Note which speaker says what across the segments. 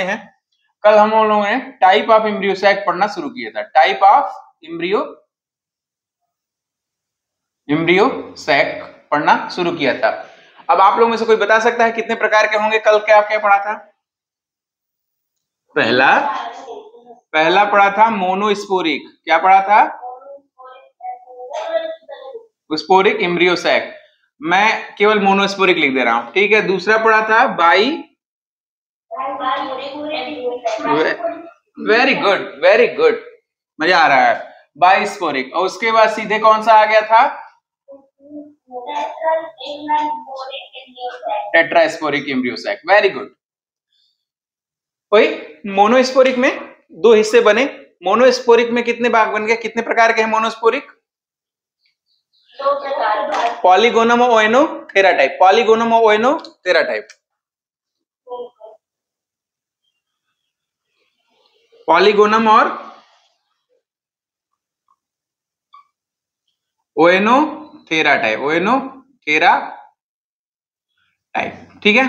Speaker 1: हैं। कल हम लोगों ने टाइप ऑफ एम्ब्रियो सैक पढ़ना शुरू किया था, टाइप ऑफ एम्ब्रियो सैक पढ़ना शुरू किया था। अब आप लोगों में से कोई बता सकता है कितने प्रकार के होंगे? कल क्या क्या पढ़ा था? पहला पढ़ा था मोनोस्पोरिक। क्या पढ़ा था? Sporic embryo sac. मैं केवल मोनोस्पोरिक लिख दे रहा हूं, ठीक है। दूसरा पढ़ा था by, very good very good, मजा आ रहा है, बाइस्पोरिक। और उसके बाद सीधे कौन सा आ गया था? Tetrasporic embryo sac. Very good. वही मोनोस्पोरिक में दो हिस्से बने। मोनोस्पोरिक में कितने भाग बन गए? कितने प्रकार के हैं मोनोस्पोरिक? पॉलीगोनम और ओएनोथेरा टाइप। पॉलीगोनम और ओएनोथेरा टाइप। पॉलीगोनम और ओएनोथेरा टाइप। ओएनोथेरा टाइप, ठीक है।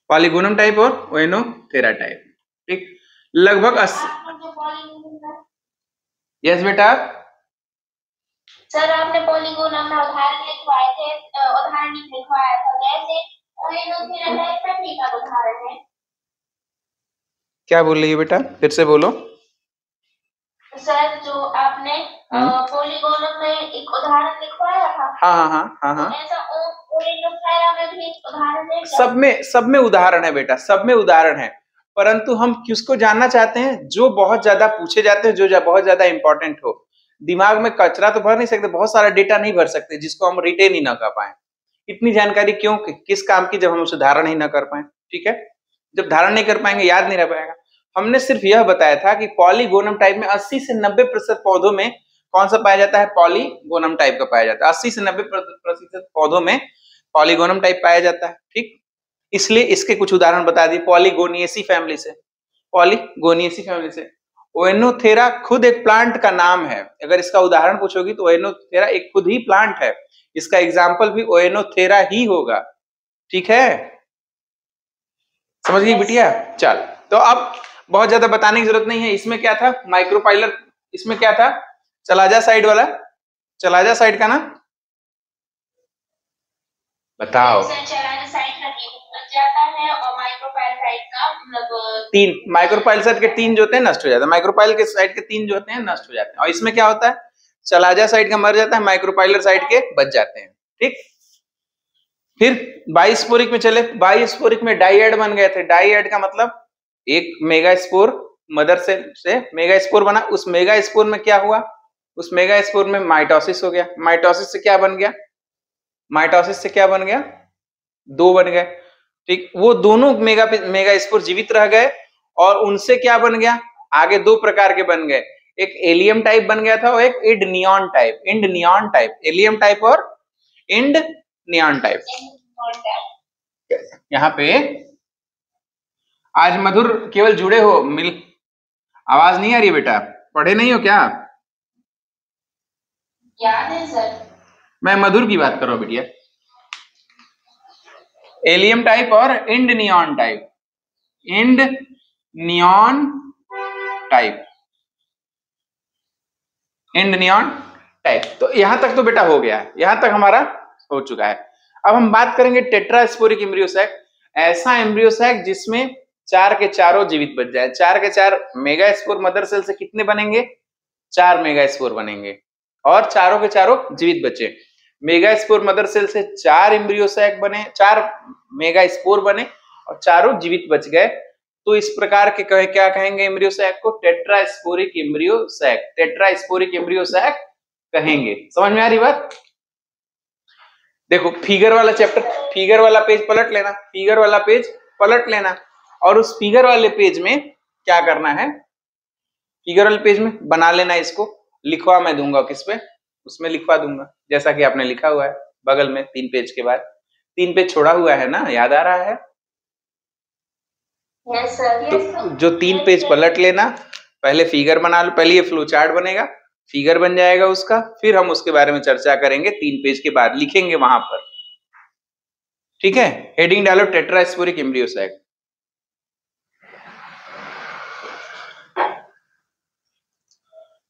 Speaker 1: पॉलीगोनम टाइप और ओएनोथेरा टाइप, ठीक। लगभग 80। यस बेटा।
Speaker 2: सर आपने पॉलीगोनम में उदाहरण लिखवाए थे, उदाहरण लिखवाया था, जैसे ओएनोथेरा टाइप का ठीक है उदाहरण है।
Speaker 1: क्या बोल रही है बेटा? फिर से बोलो।
Speaker 2: सर जो आपने पॉलीगोनम में एक उदाहरण लिखवाया था।
Speaker 1: हाँ।
Speaker 2: तो ऐसा ओएनोथेरा में भी एक उदाहरण है।
Speaker 1: सब में उदाहरण है बेटा, सब में उदाहरण है। परंतु हम किसको जानना चाहते हैं? जो बहुत ज्यादा पूछे जाते हैं, जो बहुत ज्यादा इंपॉर्टेंट हो। दिमाग में कचरा तो भर नहीं सकते, बहुत सारा डेटा नहीं भर सकते जिसको हम रिटेन ही ना कर पाए। इतनी जानकारी क्यों, किस काम की, जब हम उसे धारण ही ना कर पाए, ठीक है। जब धारण नहीं कर पाएंगे याद नहीं रह पाएगा। हमने सिर्फ यह बताया था कि पॉलीगोनम टाइप में 80 से 90% पौधों में कौन सा पाया जाता है? पॉलीगोनम टाइप का पाया जाता है। 80 से 90% पौधों में पॉलीगोनम टाइप पाया जाता है, ठीक। इसलिए इसके कुछ उदाहरण बता दिए। पॉलीगोनियेसी फैमिली से, पॉलीगोनियेसी फैमिली से। ओएनोथेरा खुद एक प्लांट का नाम है। अगर इसका उदाहरण पूछोगी तो ओएनोथेरा एक खुद ही प्लांट है। इसका एग्जाम्पल भी ओएनोथेरा ही होगा, ठीक है। समझ गई बिटिया? चल, तो अब बहुत ज्यादा बताने की जरूरत नहीं है। इसमें क्या था? माइक्रोपाइलर। इसमें क्या था? चला जा साइड वाला, चला जा साइड का ना, बताओ। तीन माइक्रोपाइल साइड के तीन जो होते हैं नष्ट हो जाते हैं। माइक्रोपाइल के साइड के तीन जो होते हैं नष्ट हो जाते हैं। और इसमें क्या होता है? चलाजा साइड का मर जाता है, माइक्रोपाइलर साइड के बच जाते हैं, ठीक। फिर बाइस्पोरिक में चले। बाइस्पोरिक में डाइएड बन गए थे। डाइएड का मतलब एक मेगास्पोर मदर सेल से मेगास्पोर बना। उस मेगास्पोर में क्या हुआ? उस मेगास्पोर में माइटोसिस हो गया। माइटोसिस से क्या बन गया? माइटोसिस से क्या बन गया? दो बन गए, ठीक। वो दोनों मेगास्पोर जीवित रह गए और उनसे क्या बन गया? आगे दो प्रकार के बन गए। एक एलियम टाइप बन गया था और एक इंडनियॉन type. Endymion type, allium type और इंडनियॉन टाइप। यहाँ पे आज मधुर केवल जुड़े हो, मिल आवाज नहीं आ रही बेटा? पढ़े नहीं हो क्या?
Speaker 2: याद है सर।
Speaker 1: मैं मधुर की बात कर रहा हूं बेटिया। एलियम टाइप और Endymion type. Endymion type, Endymion type. तो यहां तक तो बेटा हो गया है, यहां तक हमारा हो चुका है। अब हम बात करेंगे टेट्रास्पोरिक एम्ब्रियो सैक। ऐसा एम्ब्रियो सैक जिसमें चार के चारों जीवित बच जाए। चार के चार मेगास्पोर मदर सेल से कितने बनेंगे? 4 मेगास्पोर बनेंगे और चारों के चारों जीवित बचे। मेगास्पोर मदर सेल से 4 एम्ब्रियो सैक बने, 4 मेगास्पोर बने और चारों जीवित बच गए। तो इस प्रकार के क्या कहेंगे एम्ब्रियो सैक को? Tetrasporic embryo sac. Tetrasporic embryo sac कहेंगे। समझ में आ रही बात? देखो फिगर वाला चैप्टर, फिगर वाला पेज पलट लेना, फिगर वाला पेज पलट लेना और उस फिगर वाले पेज में क्या करना है? फिगर वाले पेज में बना लेना इसको। लिखवा मैं दूंगा किस पे? उसमें लिखवा दूंगा जैसा कि आपने लिखा हुआ है बगल में 3 पेज के बाद। 3 पेज छोड़ा हुआ है ना, याद आ रहा है?
Speaker 2: Yes sir.
Speaker 1: तो जो 3 पेज पलट लेना, पहले फिगर बना लो। पहले ये फ्लो चार्ट बनेगा, फिगर बन जाएगा उसका, फिर हम उसके बारे में चर्चा करेंगे 3 पेज के बाद, लिखेंगे वहां पर, ठीक है। हेडिंग डालो tetrasporic embryo sac.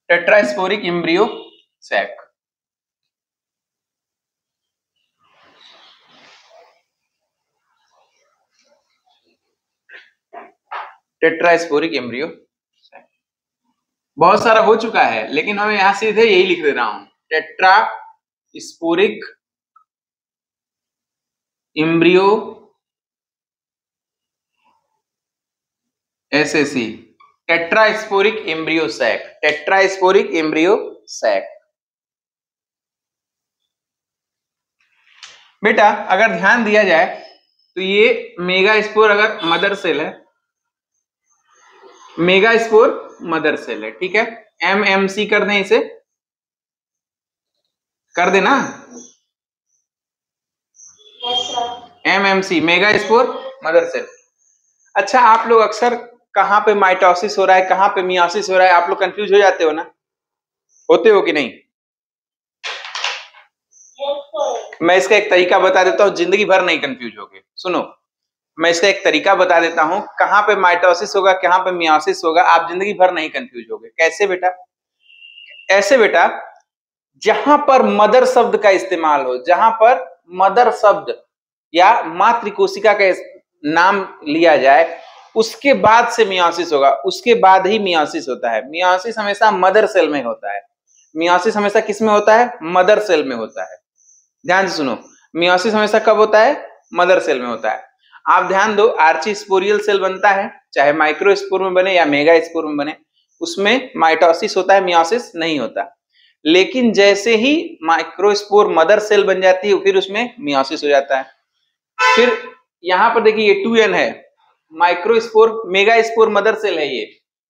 Speaker 1: Tetrasporic embryo sac. Tetrasporic embryo sac बहुत सारा हो चुका है, लेकिन हमें यहां सीधे यही लिख दे रहा हूं, tetrasporic embryo SAC, tetrasporic embryo sac, tetrasporic embryo sac. बेटा अगर ध्यान दिया जाए तो ये मेगास्पोर अगर मदर सेल है, मेगास्पोर मदर सेल है, ठीक है, एमएमसी कर दें, इसे कर देना, एमएमसी मेगास्पोर मदर सेल। अच्छा आप लोग अक्सर कहां पे माइटोसिस हो रहा है, कहां पे मियोसिस हो रहा है, आप लोग कंफ्यूज हो जाते हो ना, होते हो कि नहीं? मैं इसका एक तरीका बता देता हूं, जिंदगी भर नहीं कंफ्यूज होगे। सुनो, मैं इसका एक तरीका बता देता हूं, कहां पे माइटोसिस होगा, कहां पे मियोसिस होगा, आप जिंदगी भर नहीं कंफ्यूज होगे। कैसे बेटा? ऐसे बेटा, जहां पर मदर शब्द का इस्तेमाल हो, जहां पर मदर शब्द या मातृ कोशिका का नाम लिया जाए, उसके बाद से मियोसिस होगा, उसके बाद ही मियोसिस होता है। मियोसिस हमेशा मदर सेल में होता है। मियोसिस हमेशा किस में होता है? मदर सेल में होता है। ध्यान से सुनो, मियोसिस हमेशा कब होता है? मदर सेल में होता है। आप ध्यान दो, आर्चीस्पोरियल सेल बनता है, चाहे माइक्रोस्पोर में बने या मेगास्पोर में बने, उसमें माइटोसिस होता है, मियोसिस नहीं होता। लेकिन जैसे ही माइक्रोस्पोर मदर सेल बन जाती है, फिर उसमें मियोसिस हो जाता है। फिर यहां पर देखिए ये 2n है, माइक्रोस्पोर मेगास्पोर मदर सेल है ये।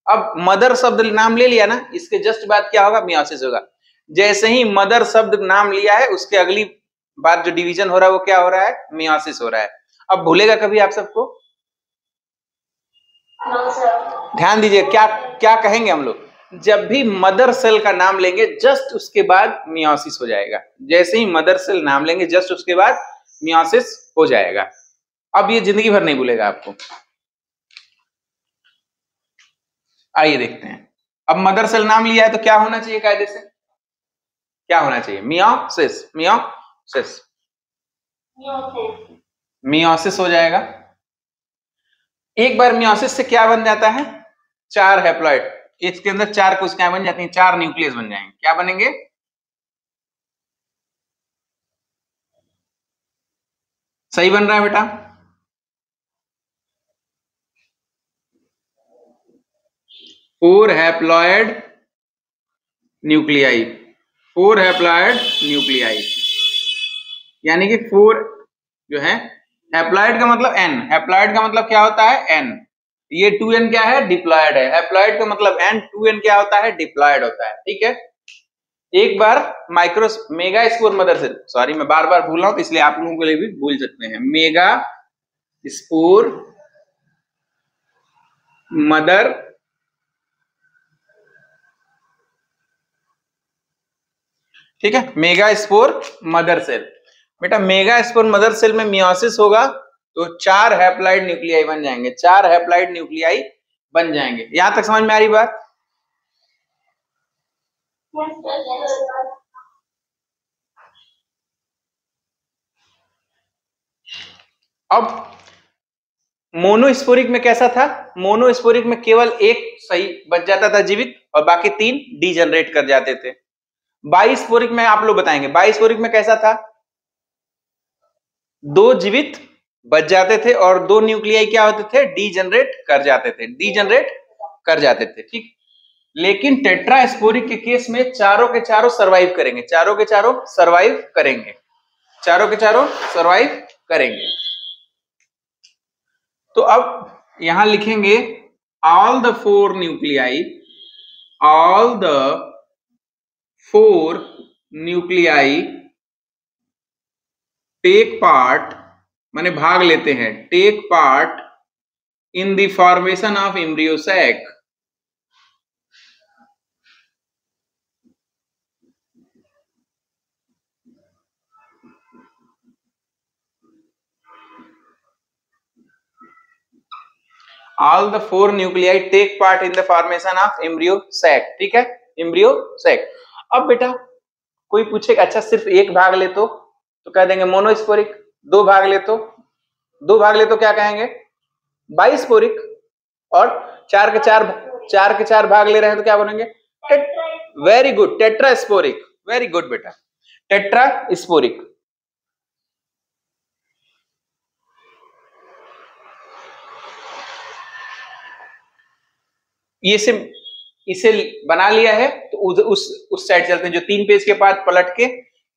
Speaker 1: अब मदर शब्द नाम ले लिया ना, इसके जस्ट बाद क्या होगा? मियोसिस होगा। जैसे ही मदर शब्द नाम लिया है, उसके अगली बार जो डिवीजन हो रहा है वो क्या हो रहा है? मियोसिस हो रहा है। अब भूलेगा कभी आप सबको? ध्यान दीजिए, क्या क्या कहेंगे हम लोग? जब भी मदर सेल का नाम लेंगे, जस्ट उसके बाद मियोसिस हो जाएगा। जैसे ही मदर सेल नाम लेंगे, जस्ट उसके बाद मियोसिस हो जाएगा। अब ये जिंदगी भर नहीं भूलेगा आपको। आइए देखते हैं, अब मदर सेल नाम लिया है तो क्या होना चाहिए कायदे से? क्या होना चाहिए? मियोसिस, मियोसिस, मियोसिस हो जाएगा। एक बार मियोसिस से क्या बन जाता है? 4 हैप्लॉइड, इसके अंदर 4 कोशिकाएं बन जाती हैं, 4 न्यूक्लियस बन जाएंगे। क्या बनेंगे? सही बन रहा है बेटा? Four haploid nuclei, 4 haploid nuclei, यानी कि 4 जो है, हैप्लॉइड का मतलब n, हैप्लॉइड का मतलब क्या होता है? n। ये 2n क्या है? डिप्लॉयड है। हैप्लॉइड का मतलब n, 2n क्या होता है? डिप्लॉयड होता है, ठीक है। एक बार मेगास्पोर मदर सेल, सॉरी मैं बार बार भूल रहा हूं, तो इसलिए आप लोगों के लिए भी भूल सकते हैं। मेगास्पोर मदर ठीक है, मेगास्पोर मदर सेल। बेटा मेगास्पोर मदर सेल में मियोसिस होगा तो 4 हैप्लॉइड न्यूक्लियाई बन जाएंगे, 4 हैप्लॉइड न्यूक्लियाई बन जाएंगे। यहां तक समझ में आ रही बात? अब मोनोस्पोरिक में कैसा था? मोनोस्पोरिक में केवल एक सही बच जाता था जीवित, और बाकी 3 डीजनरेट कर जाते थे। बाइस्पोरिक में आप लोग बताएंगे, बाइस्पोरिक में कैसा था? 2 जीवित बच जाते थे और 2 न्यूक्लियाई क्या होते थे? डीजनरेट कर जाते थे, डीजनरेट कर जाते थे, ठीक। लेकिन टेट्रास्पोरिक के केस में चारों के चारों सर्वाइव करेंगे, चारों के चारों सर्वाइव करेंगे, चारों के चारों सर्वाइव करेंगे। तो अब यहां लिखेंगे all the 4 nuclei, all the 4 nuclei take part, माने भाग लेते हैं, take part in the formation of embryo sac. All the 4 nuclei take part in the formation of embryo sac, ठीक है। Embryo sac. अब बेटा कोई पूछेगा अच्छा सिर्फ एक भाग ले तो कह देंगे मोनोस्पोरिक, दो भाग ले तो क्या कहेंगे बाइस्पोरिक, और चार के चार भाग ले रहे हैं तो क्या बनेंगे very good tetrasporic, very good बेटा टेट्रास्पोरिक। ये इसे बना लिया है तो उस साइड चलते हैं जो 3 पेज के बाद पलट के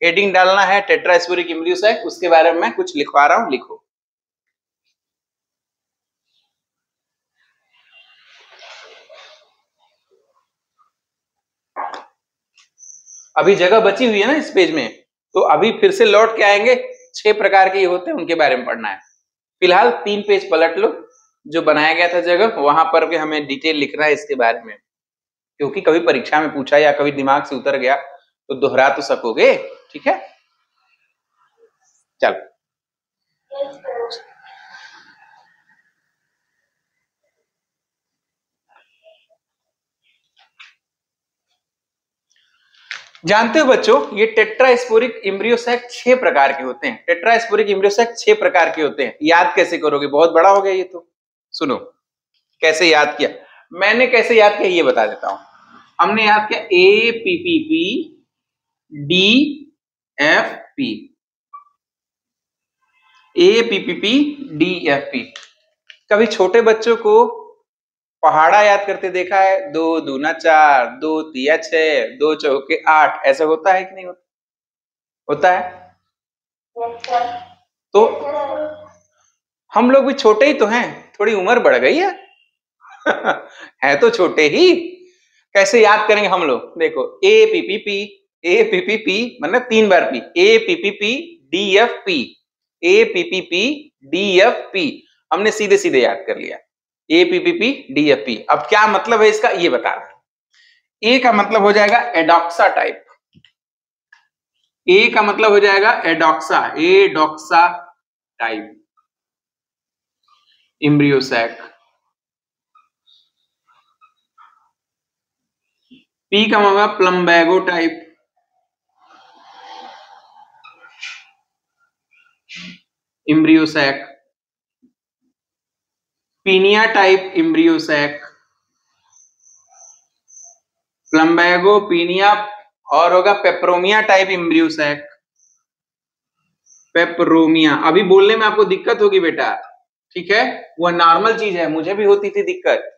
Speaker 1: हेडिंग डालना है टेट्रास्पोरिक एम्ब्रियो सैक, उसके बारे में मैं कुछ लिखवा रहा हूं, लिखो। अभी जगह बची हुई है ना इस पेज में, तो अभी फिर से लौट के आएंगे, 6 प्रकार के होते हैं उनके बारे में पढ़ना है। फिलहाल 3 पेज पलट लो, जो बनाया गया था जगह वहां पर भी हमें डिटेल लिखना है इसके बारे में, क्योंकि कभी परीक्षा में पूछा या कभी दिमाग से उतर गया तो दोहरा तो सकोगे, ठीक है। चल जानते हो बच्चों, ये टेट्रास्पोरिक एम्ब्रियो सैक 6 प्रकार के होते हैं। टेट्रास्पोरिक एम्ब्रियो सैक 6 प्रकार के होते हैं। याद कैसे करोगे, बहुत बड़ा हो गया ये तो। सुनो कैसे याद किया, मैंने कैसे याद किया ये बता देता हूं। हमने याद किया APPP DFP, APPP DFP। कभी छोटे बच्चों को पहाड़ा याद करते देखा है, 2 दूना 4, 2 तिया 6, 2 चौके 8, ऐसा होता है कि नहीं होता है? तो हम लोग भी छोटे ही तो हैं, थोड़ी उम्र बढ़ गई है है तो छोटे ही, कैसे याद करेंगे हम लोग, देखो APPP मतलब 3 बार P, APPP DFP, APPP DFP, हमने सीधे सीधे याद कर लिया APPP DFP। अब क्या मतलब है इसका ये बता रहे हैं। A का मतलब हो जाएगा एडॉक्सा टाइप, A का मतलब हो जाएगा Adoxa type embryo sac. P का होगा Plumbago type embryo sac, Penaea type embryo sac, Plumbago Penaea, और होगा Peperomia type embryo sac. Peperomia अभी बोलने में आपको दिक्कत होगी बेटा, ठीक है, वह नॉर्मल चीज है, मुझे भी होती थी दिक्कत,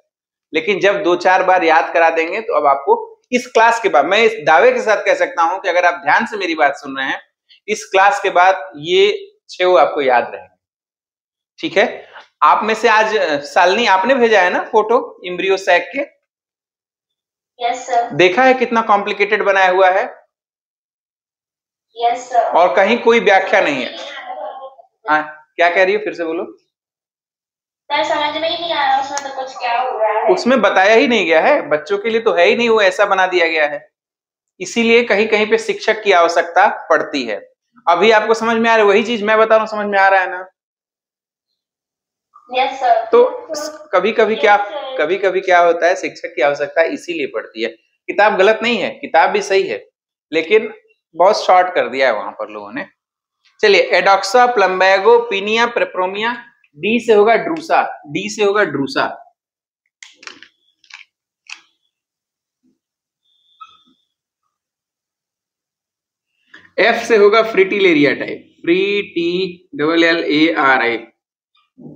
Speaker 1: लेकिन जब 2-4 बार याद करा देंगे तो अब आपको इस क्लास के बाद, मैं इस दावे के साथ कह सकता हूं कि अगर आप ध्यान से मेरी बात सुन रहे हैं, इस क्लास के बाद ये 6 आपको याद रहेंगे, ठीक है। आप में से आज शालिनी आपने भेजा है ना फोटो एम्ब्रियो सैक के?
Speaker 2: Yes sir.
Speaker 1: देखा है कितना कॉम्प्लिकेटेड बनाया हुआ है?
Speaker 2: Yes sir.
Speaker 1: और कहीं कोई व्याख्या नहीं है। हाँ क्या कह रही हो, फिर से बोलो।
Speaker 2: सर समझ में ही नहीं आ रहा उसमें तो कुछ क्या हो रहा है,
Speaker 1: उसमें बताया ही नहीं गया है, बच्चों के लिए तो है ही नहीं, वो ऐसा बना दिया गया है, इसीलिए कहीं कहीं पे शिक्षक की आवश्यकता पड़ती है। अभी आपको समझ में आ रहा है, वही चीज मैं बता रहा हूं, समझ में आ रहा है ना?
Speaker 2: Yes sir.
Speaker 1: तो कभी कभी क्या होता है, शिक्षक की आवश्यकता इसीलिए पड़ती है। किताब गलत नहीं है, किताब भी सही है, लेकिन बहुत शॉर्ट कर दिया है वहां पर लोगों ने। चलिए एडॉक्सा, प्लम्बैगो, पीनिया, पेपरोमिया, डी से होगा ड्रूसा, एफ से होगा फ्रिटिलेरिया टाइप,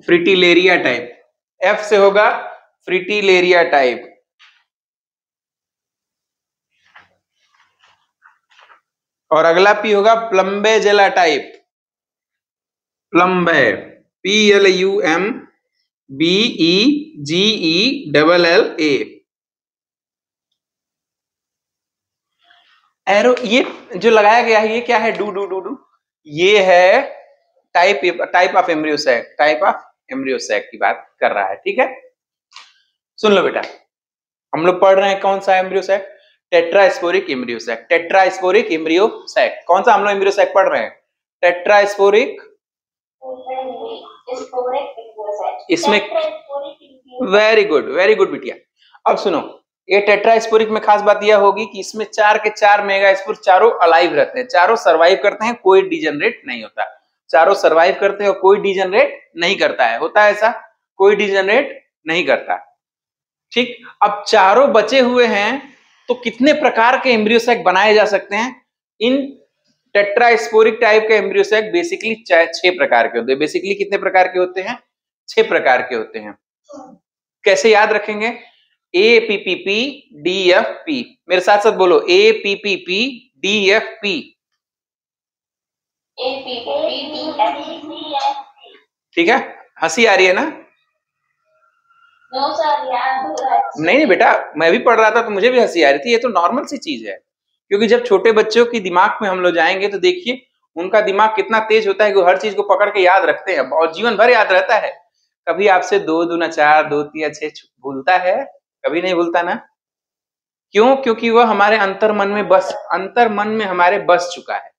Speaker 1: फ्रिटिलेरिया टाइप, एफ से होगा फ्रिटिलेरिया टाइप। और अगला पी होगा प्लम्बेजेला टाइप, प्लम्बे PLUMBEGELLA। एरो ये जो लगाया गया है ये क्या है, डू, ये है टाइप ऑफ एम्ब्रियो सैक की बात कर रहा है, ठीक है। सुन लो बेटा, हम लोग पढ़ रहे हैं कौन सा embryo sac, tetrasporic embryo sac, tetrasporic embryo sac. कौन सा हम लोग एम्ब्रियो सैक पढ़ रहे हैं? टेट्रास्पोरिक। इसमें वेरी गुड बिटिया। अब सुनो, ये टेट्रास्पोरिक में खास बात यह होगी कि इसमें 4 के 4 मेगास्पोर चारों अलाइव रहते हैं, चारों सर्वाइव करते हैं, कोई डिजेनरेट नहीं होता। चारों सर्वाइव करते हैं और कोई डिजेनरेट नहीं करता है, होता है ऐसा, कोई डिजेनरेट नहीं करता। ठीक, अब चारों बचे हुए हैं तो कितने प्रकार के एम्ब्रियो सैक बनाए जा सकते हैं? इन टेट्रास्पोरिक टाइप के एम्ब्रियो सैक बेसिकली 6 प्रकार के होते हैं। बेसिकली कितने प्रकार के होते हैं? 6 प्रकार के होते हैं। कैसे याद रखेंगे? APPP DFP, मेरे साथ साथ बोलो APPP DFP। ठीक है, हंसी आ रही है ना? नहीं बेटा, मैं भी पढ़ रहा था तो मुझे भी हंसी आ रही थी। ये तो नॉर्मल सी चीज है, क्योंकि जब छोटे बच्चों की दिमाग में हम लोग जाएंगे तो देखिए उनका दिमाग कितना तेज होता है कि वो हर चीज को पकड़ के याद रखते हैं और जीवन भर याद रहता है। कभी आपसे 2 दूना 4, 2 3 6 भूलता है? कभी नहीं भूलता ना। क्यों? क्योंकि वह हमारे अंतर मन में हमारे बस चुका है।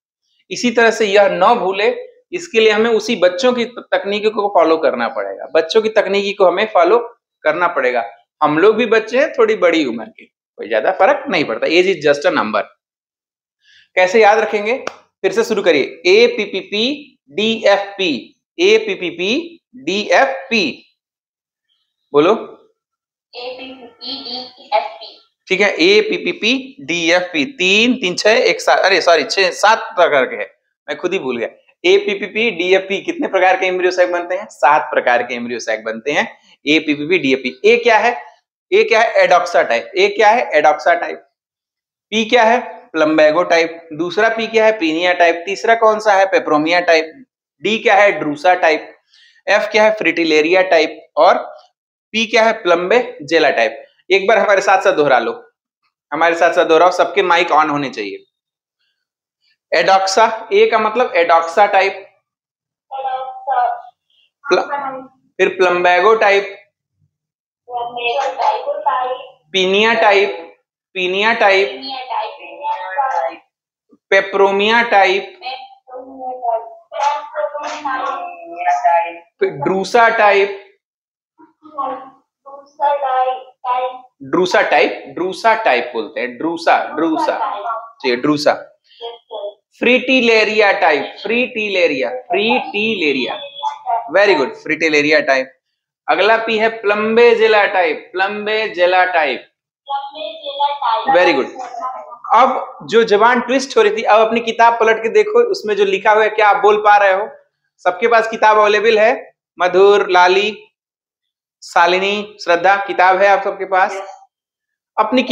Speaker 1: इसी तरह से यह न भूले, इसके लिए हमें उसी बच्चों की तकनीकी को फॉलो करना पड़ेगा। बच्चों की तकनीकी को हमें फॉलो करना पड़ेगा। हम लोग भी बच्चे हैं, थोड़ी बड़ी उम्र के, कोई ज्यादा फर्क नहीं पड़ता। Age is just a number. कैसे याद रखेंगे? फिर से शुरू करिए। APPP DFP, APPP DFP, बोलो।
Speaker 2: APPP DFP।
Speaker 1: ठीक है, APPP DFP, 3 3 6 1 7, अरे सॉरी 6 7 प्रकार के है, मैं खुद ही भूल गया। APPP DFP कितने प्रकार के एम्ब्रियो सैक बनते हैं? 7 प्रकार के एम्ब्रियो सैक बनते हैं APPP DFP। ए क्या है? ए क्या है? एडॉक्सा टाइप। ए क्या है? एडॉक्सा टाइप। पी क्या है? Plumbago type. दूसरा पी क्या है? पीनिया टाइप। तीसरा कौन सा है? पेप्रोमिया टाइप। डी क्या है? ड्रूसा टाइप। एफ क्या है? फ्रिटिलेरिया टाइप। और पी क्या है? प्लम्बे जेला टाइप। एक बार हमारे साथ साथ दोहरा लो, हमारे साथ साथ दोहराओ, सबके माइक ऑन होने चाहिए। एडॉक्सा, ए का मतलब एडॉक्सा टाइप। फिर Plumbago type, Penaea type, Penaea type, Peperomia type, फिर Drusa type, Drusa type, Drusa type बोलते हैं, ड्रूसा, ड्रूसा, जी Drusa. Fritillaria type, Fritillaria, Fritillaria, very good, Fritillaria type. अगला पी है Plumbagella type, Plumbagella type, very good. अब जो जबान twist हो रही थी, अब अपनी किताब पलट के देखो, उसमें जो लिखा हुआ है क्या आप बोल पा रहे हो? सबके पास किताब अवेलेबल है? मधुर, लाली, शालिनी, श्रद्धा, किताब है आप सबके पास? अपनी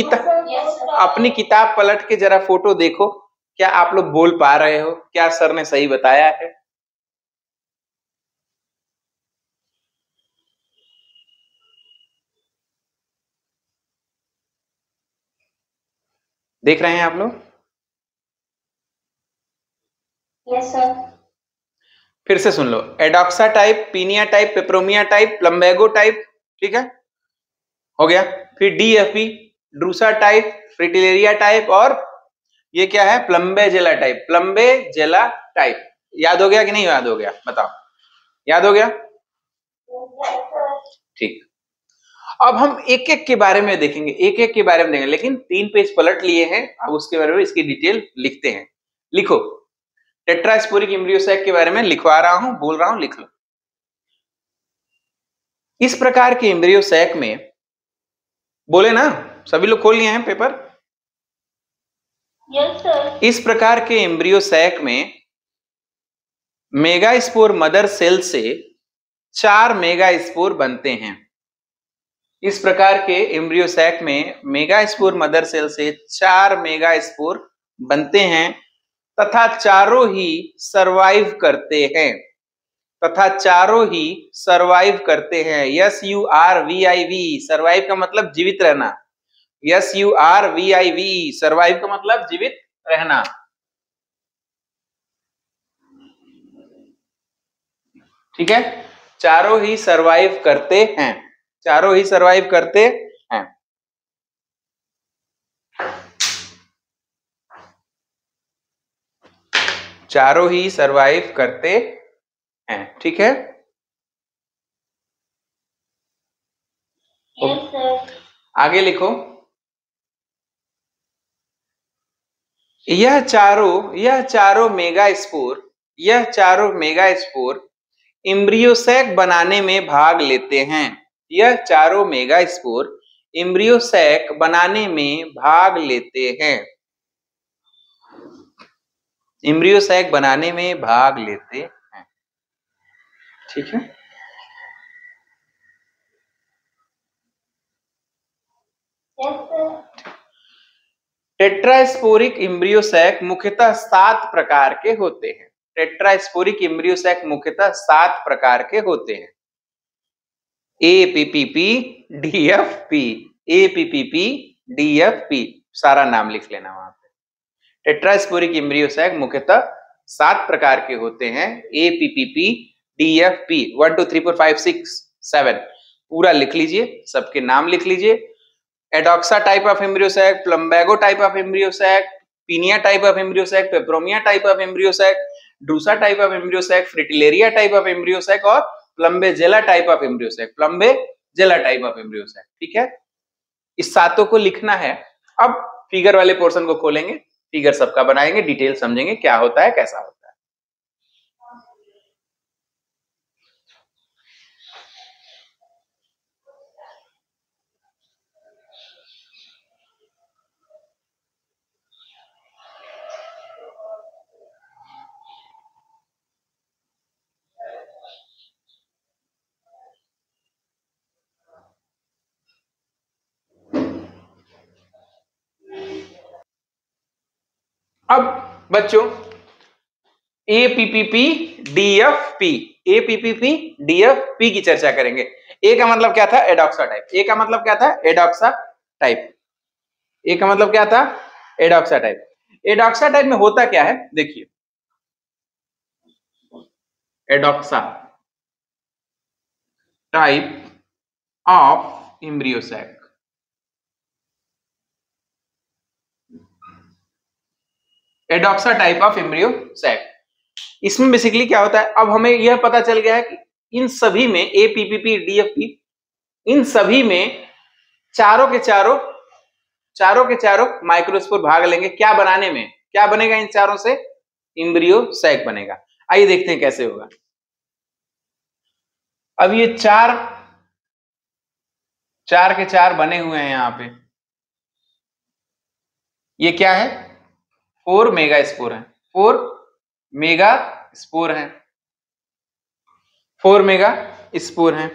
Speaker 1: किताब पलट के जरा फोटो देखो, क्या आप लोग बोल पा रहे हो? क्या सर ने सही बताया है? देख रहे हैं आप लोग?
Speaker 2: Yes sir.
Speaker 1: फिर से सुन लो। Adoxa type, Penaea type, Peperomia type, Plumbago type, ठीक है, हो गया। फिर DFP, Drusa type, Fritillaria type, और ये क्या है? Plumbagella type, Plumbagella type. याद हो गया कि नहीं याद हो गया? बताओ, याद हो गया? ठीक। अब हम एक एक के बारे में देखेंगे, एक एक के बारे में देखेंगे, लेकिन 3 पेज पलट लिए हैं, अब उसके बारे में इसकी डिटेल लिखते हैं। लिखो, टेट्रास्पोरिक एम्ब्रियो सैक के बारे में लिखवा रहा हूं, बोल रहा हूं, लिख लो। इस प्रकार के एम्ब्रियो सैक में, बोले ना, सभी लोग खोल लिए हैं पेपर?
Speaker 2: Yes sir.
Speaker 1: इस प्रकार के एम्ब्रियो सैक में मेगास्पोर मदर सेल से 4 मेगास्पोर बनते हैं। इस प्रकार के एम्ब्रियो सैक में मेगास्पोर मदर सेल से 4 मेगास्पोर बनते हैं तथा चारों ही सरवाइव करते हैं, तथा चारों ही सरवाइव करते हैं। SURVIV, सरवाइव का मतलब जीवित रहना। SURVIV, सरवाइव का मतलब जीवित रहना। ठीक है, चारों ही सरवाइव करते हैं, चारों ही सरवाइव करते हैं। चारों ही सरवाइव करते हैं, ठीक है।
Speaker 2: Yes sir.
Speaker 1: आगे लिखो, यह चारों मेगा स्पोर एम्ब्रियोसैक बनाने में भाग लेते हैं। यह चारों मेगा स्पोर एम्ब्रियोसैक बनाने में भाग लेते हैं। एम्ब्रियोसैक बनाने में भाग लेते हैं। ठीक है। टेट्रास्पोरिक एम्ब्रियोसैक मुख्यतः 7 प्रकार के होते हैं। टेट्रास्पोरिक एम्ब्रियोसैक मुख्यतः 7 प्रकार के होते हैं। APPP DFP, APPP DFP, सारा नाम लिख लेना वहां पे। टेट्रास्पोरिक एम्ब्रियोसैक मुख्यतः 7 प्रकार के होते हैं। APPP DFP 1 2 3 4 5 6 7 पूरा लिख लीजिए, सबके नाम लिख लीजिए। Adoxa type of embryo sac, Plumbago type of embryo sac, Penaea type of embryo sac, Peperomia type of embryo sac, Drusa type of embryo sac, Fritillaria type of embryo sac और Plumbagella type of embryo sac. Plumbagella type of embryo sac. ठीक है, इस सातों को लिखना है। अब figure वाले पोर्शन को खोलेंगे, फिगर सबका बनाएंगे, डिटेल समझेंगे क्या होता है, कैसा होता है। अब बच्चों APPP DFP, APPP DFP की चर्चा करेंगे। ए का मतलब क्या था? एडॉक्सा टाइप। ए का मतलब क्या था? एडॉक्सा टाइप। ए का मतलब क्या था? एडॉक्सा टाइप। एडॉक्सा टाइप में होता क्या है देखिए। Adoxa type of embryo sac, Adoxa type of embryo sac, इसमें बेसिकली क्या होता है, अब हमें यह पता चल गया है कि इन सभी में APPP DFP, इन सभी में चारों के चारों माइक्रोस्पोर भाग लेंगे। क्या बनाने में? क्या बनेगा इन चारों से? एम्ब्रियोसैक बनेगा। आइए देखते हैं कैसे होगा। अब ये चार के चार बने हुए हैं यहां पे। ये क्या है? 4 मेगा स्पोर है। 4 मेगा स्पोर है। 4 मेगा स्पोर है।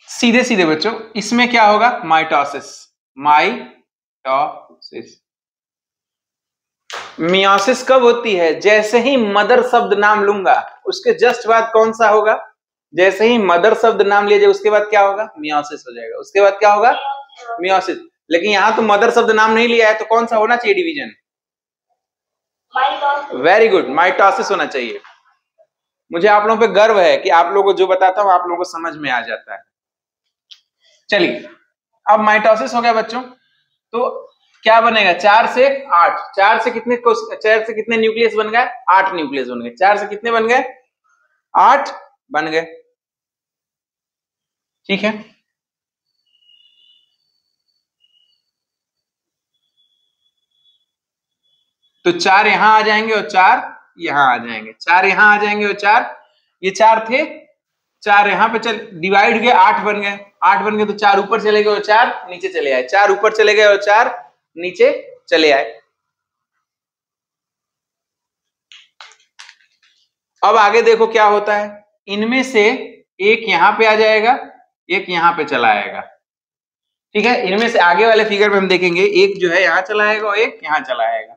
Speaker 1: सीधे सीधे बच्चों इसमें क्या होगा? माइटोसिस। मियोसिस कब होती है? जैसे ही मदर शब्द नाम लूंगा उसके जस्ट बाद कौन सा होगा? जैसे ही मदर शब्द नाम लिए जाए उसके बाद क्या होगा? मियोसिस हो जाएगा। उसके बाद क्या होगा? मियोसिस। लेकिन यहां तो मदर शब्द नाम नहीं लिया है, तो कौन सा होना चाहिए डिवीजन? वेरी गुड, माइटोसिस होना चाहिए। मुझे आप लोगों पे गर्व है कि आप लोगों को जो बताता हूं आप लोगों को समझ में आ जाता है। चलिए, अब माइटोसिस हो गया बच्चों, तो क्या बनेगा? 4 से 8। 4 से कितने न्यूक्लियस बन गए? 8 न्यूक्लियस बन गए। 4 से कितने बन गए? 8 बन गए। ठीक है, तो 4 यहां आ जाएंगे और 4 यहां आ जाएंगे। 4 यहां आ जाएंगे और 4, ये 4 थे, 4 यहां पे चल डिवाइड गए, 8 बन गए। 8 बन गए तो 4 ऊपर चले गए और 4 नीचे चले आए। 4 ऊपर चले गए और 4 नीचे चले आए। अब आगे देखो क्या होता है। इनमें से एक यहां पे आ जाएगा, एक यहां पे चला आएगा। ठीक है, इनमें से आगे वाले फिगर में हम देखेंगे, एक जो है यहां चला आएगा और एक यहां चला आएगा।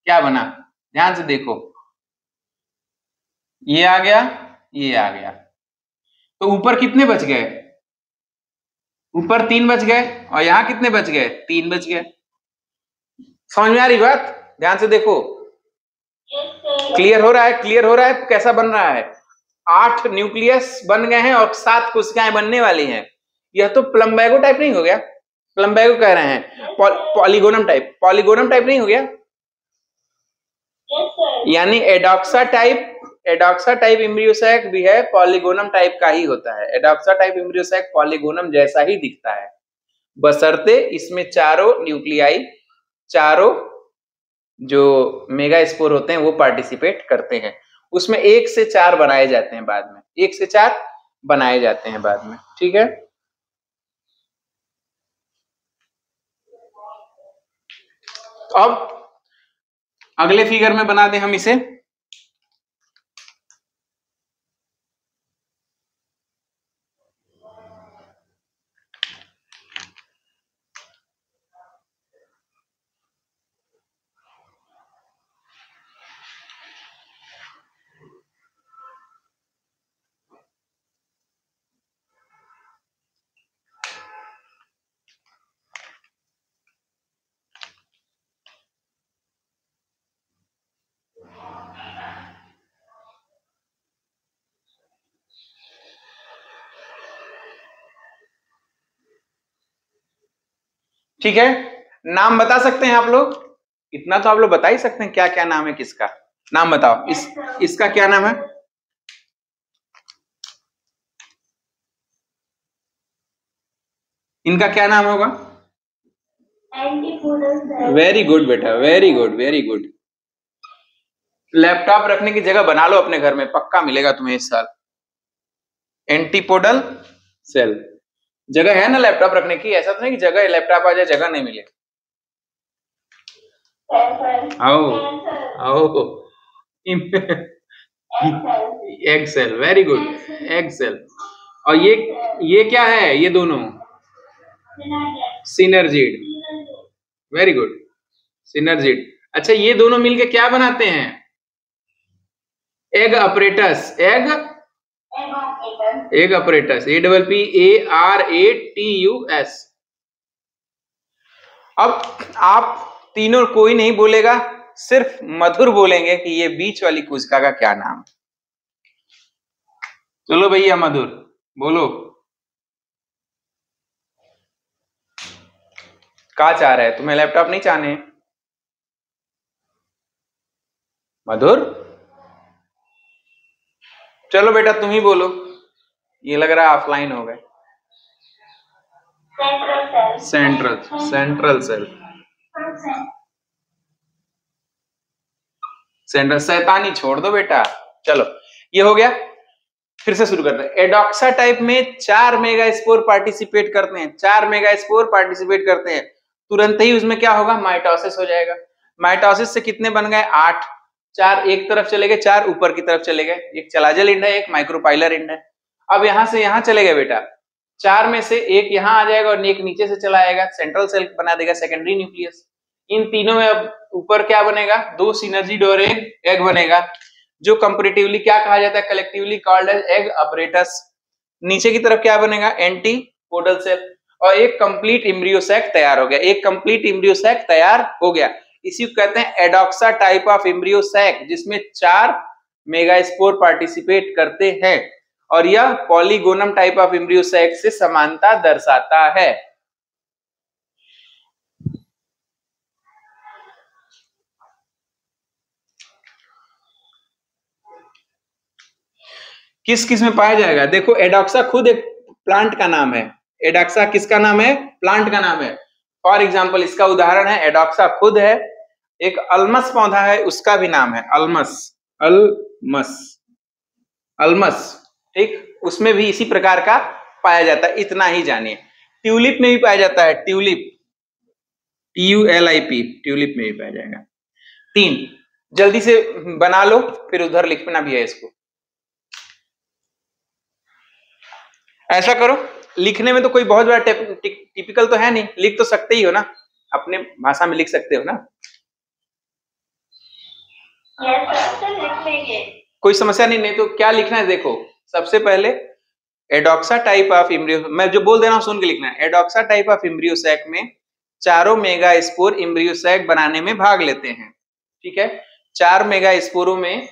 Speaker 1: क्या बना? ध्यान से देखो, ये आ गया, ये आ गया। तो ऊपर कितने बच गए? ऊपर 3 बच गए और यहां कितने बच गए? 3 बच गए। समझ में आ रही बात? ध्यान से देखो, क्लियर हो रहा है? क्लियर हो रहा है? कैसा बन रहा है? 8 न्यूक्लियस बन गए हैं और 7 कोशिकाएं बनने वाली हैं। यह तो प्लम्बैगो टाइप नहीं हो गया? प्लम्बैगो कह रहे हैं, पॉलीगोनम टाइप। पॉलीगोनम टाइप नहीं हो गया? यानी एडॉक्सा टाइप एम्ब्रियोसैक भी है, पॉलीगोनम टाइप का ही होता है। एडॉक्सा टाइप एम्ब्रियोसैक पॉलीगोनम जैसा ही दिखता है। बशर्ते इसमें चारों न्यूक्लियाई, चारों जो मेगा स्पोर होते हैं वो पार्टिसिपेट करते हैं। उसमें 1 से 4 बनाए जाते हैं बाद में, 1 से 4 बनाए जाते हैं बाद में, ठीक है। अब अगले फिगर में बना दें हम इसे। ठीक है, नाम बता सकते हैं आप लोग? इतना तो आप लोग बता ही सकते हैं क्या क्या नाम है किसका, नाम बताओ। इसका क्या नाम है? इनका क्या नाम होगा? वेरी गुड बेटा, very good, very good. Laptop रखने की जगह बना लो अपने घर में, पक्का मिलेगा तुम्हें इस साल। एंटीपोडल सेल, जगह है ना लैपटॉप रखने की? ऐसा तो नहीं कि जगह लैपटॉप आ जाए जगह नहीं मिले। आओ आओ, egg cell, very good, egg cell. और ये क्या है? ये दोनों सिनर्जिड, वेरी गुड, सिनर्जिड। अच्छा, ये दोनों मिलके क्या बनाते हैं? Egg apparatus, egg apparatus, APPARATUS। अब आप तीनों कोई नहीं बोलेगा, सिर्फ मधुर बोलेंगे कि ये बीच वाली कोशिका का क्या नाम। चलो भैया मधुर बोलो, क्या चाह रहा है? तुम्हें लैपटॉप नहीं चाहने? मधुर चलो बेटा तुम ही बोलो, ये लग रहा है ऑफलाइन हो गए। सेंट्रल सेल, सेंट्रल, शैतानी छोड़ दो बेटा। चलो ये हो गया, फिर से शुरू करते हैं। एडॉक्सा टाइप में 4 मेगा स्पोर पार्टिसिपेट करते हैं, 4 मेगा स्पोर पार्टिसिपेट करते हैं। तुरंत ही उसमें क्या होगा? माइटोसिस हो जाएगा। माइटोसिस से कितने बन गए? 8। 4 एक तरफ चले गए, 4 ऊपर की तरफ चले गए। एक चलाजल इंड है, एक माइक्रोपाइलर इंड है। अब यहां से यहां चले गए बेटा, 4 में से एक यहां आ जाएगा और एक नीचे से चला आएगा, सेंट्रल सेल बना देगा, सेकेंडरी न्यूक्लियस। इन तीनों में अब ऊपर क्या बनेगा? 2 सिनर्जिड और एक एग बनेगा, जो कंपैरेटिवली क्या कहा जाता है? Collectively called as egg apparatus. नीचे की तरफ क्या बनेगा? Antipodal cell. और एक कंप्लीट एम्ब्रियो सैक तैयार हो गया, एक कंप्लीट एम्ब्रियो सैक तैयार हो गया। इसी को कहते हैं Adoxa type of embryo sac, जिसमें 4 मेगास्पोर पार्टिसिपेट करते हैं। और यह Polygonum type of embryo sac से समानता दर्शाता है। किस किस में पाया जाएगा? देखो, एडॉक्सा खुद एक प्लांट का नाम है। एडॉक्सा किसका नाम है? प्लांट का नाम है। फॉर एग्जाम्पल इसका उदाहरण है, एडॉक्सा खुद है। एक अल्मस पौधा है, उसका भी नाम है अल्मस, अल्मस, अल्मस, ठीक, उसमें भी इसी प्रकार का पाया जाता है, इतना ही जानिए। ट्यूलिप में भी पाया जाता है, ट्यूलिप, TULIP, ट्यूलिप में भी पाया जाएगा। 3 जल्दी से बना लो, फिर उधर लिखना भी है इसको। ऐसा करो, लिखने में तो कोई बहुत बड़ा टिपिकल तो है नहीं, लिख तो सकते ही हो ना, अपने भाषा में लिख सकते हो ना।
Speaker 2: लिख लेंगे,
Speaker 1: कोई समस्या नहीं तो क्या लिखना है? देखो, सबसे पहले एडॉक्सा टाइप ऑफ एम्ब्रियो, मैं जो बोल दे रहा हूं सुन के लिखना है। एडॉक्सा टाइप ऑफ एम्ब्रियो सैक में चारों मेगा स्पोर एम्ब्रियो सैक बनाने में भाग लेते हैं, ठीक है। 4 मेगा स्पोरों में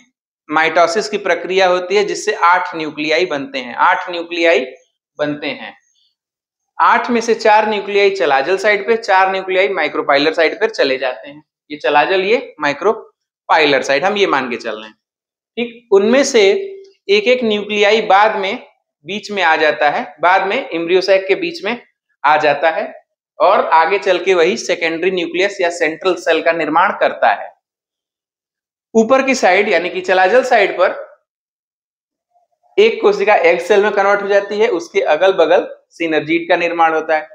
Speaker 1: माइटोसिस की प्रक्रिया होती है, जिससे 8 न्यूक्लियाई बनते हैं, 8 न्यूक्लियाई बनते हैं। 8 में से 4 न्यूक्लियाई चलाजल साइड पे, 4 न्यूक्लियाई माइक्रोपाइलर साइड पर चले जाते हैं। ये चलाजल, ये माइक्रोपाइलर साइड, हम ये मान के चल रहे हैं, ठीक। उनमें से एक एक न्यूक्लियाई बाद में बीच में आ जाता है, बाद में एम्ब्रियो सैक के बीच में आ जाता है। और आगे चल के वही सेकेंडरी न्यूक्लियस या सेंट्रल सेल का निर्माण करता है। ऊपर की साइड यानी कि चलाजल साइड पर एक कोशिका एग सेल में कन्वर्ट हो जाती है, उसके अगल बगल सिनर्जीड का निर्माण होता है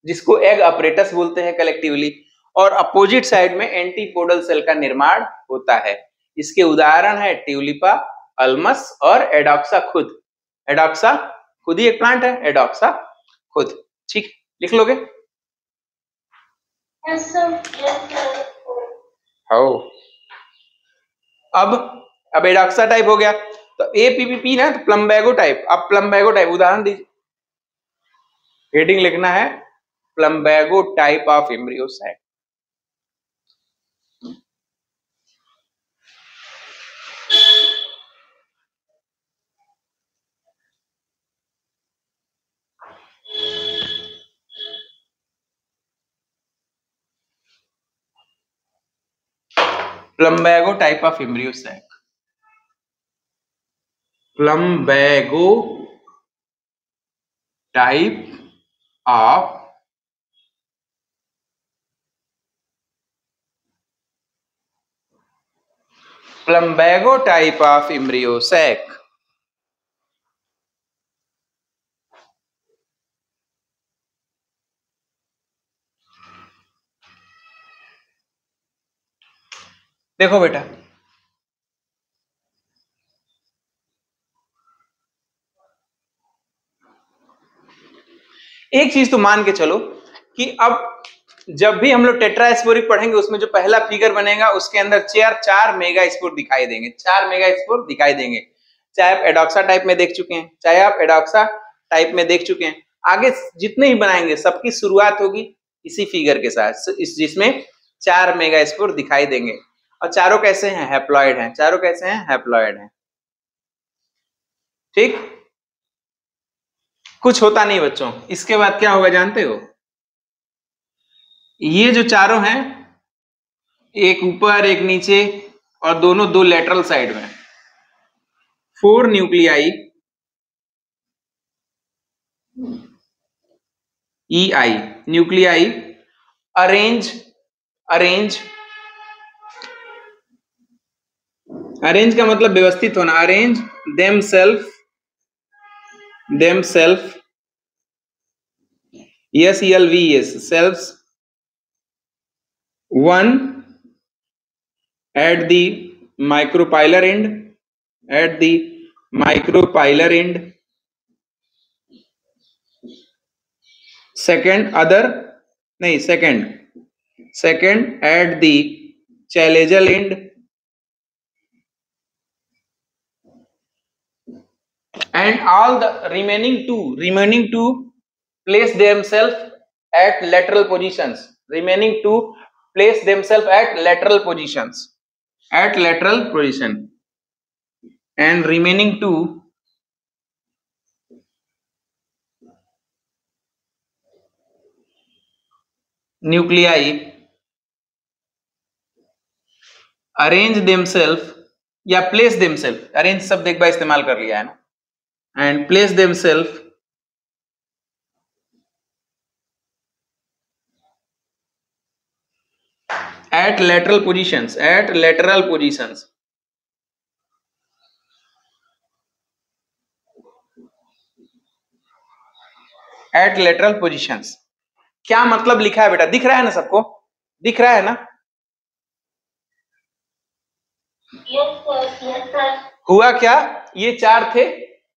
Speaker 1: जिसको एग अपरेटस बोलते हैं कलेक्टिवली, और अपोजिट साइड में एंटीपोडल सेल का निर्माण होता है। इसके उदाहरण है ट्यूलिपा, अल्मस और एडॉक्सा खुद। एडॉक्सा खुद ही एक प्लांट है, एडॉक्सा खुद। ठीक, लिख लोगे?
Speaker 2: Yes, sir. Yes, sir.
Speaker 1: हो अब एडॉक्सा टाइप हो गया, तो एपीपीपी ना, तो प्लम्बैगो टाइप। अब प्लम्बैगो टाइप उदाहरण दीजिए, हेडिंग लिखना है Plumbago type of embryo sac. Plumbago type of embryo sac. Plumbago type of Plumbago type of embryo sac. देखो बेटा, एक चीज तो मान के चलो कि अब जब भी हम लोग टेट्रास्पोरिक पढ़ेंगे उसमें जो पहला फिगर बनेगा उसके अंदर चार मेगा स्पोर दिखाई देंगे, 4 मेगा स्पोर दिखाई देंगे। चाहे आप एडॉक्सा टाइप में देख चुके हैं, चाहे आप एडॉक्सा टाइप में देख चुके हैं, आगे जितने ही बनाएंगे सबकी शुरुआत होगी इसी फिगर के साथ, जिसमें 4 मेगा स्पोर दिखाई देंगे। और चारों कैसे हैं? हैप्लॉइड हैं। चारों कैसे हैं? हैप्लॉइड हैं। ठीक, कुछ होता नहीं बच्चों। इसके बाद क्या होगा जानते हो? ये जो चारों हैं, एक ऊपर एक नीचे और दोनों दो लेटरल साइड में, 4 न्यूक्लियाई EI न्यूक्लियाई अरेंज का मतलब व्यवस्थित होना। Arrange themselves SELVES सेल्फ्स one at the micropylar end, second at the chalazial end, and all the remaining two place themselves at lateral positions. And remaining two nuclei arrange themselves या place themselves, arrange शब्द एक बार इस्तेमाल कर लिया है ना, and place themselves at lateral positions. क्या मतलब लिखा है बेटा? दिख रहा है ना सबको? दिख रहा है ना?
Speaker 2: Yes, sir.
Speaker 1: हुआ क्या? ये 4 थे,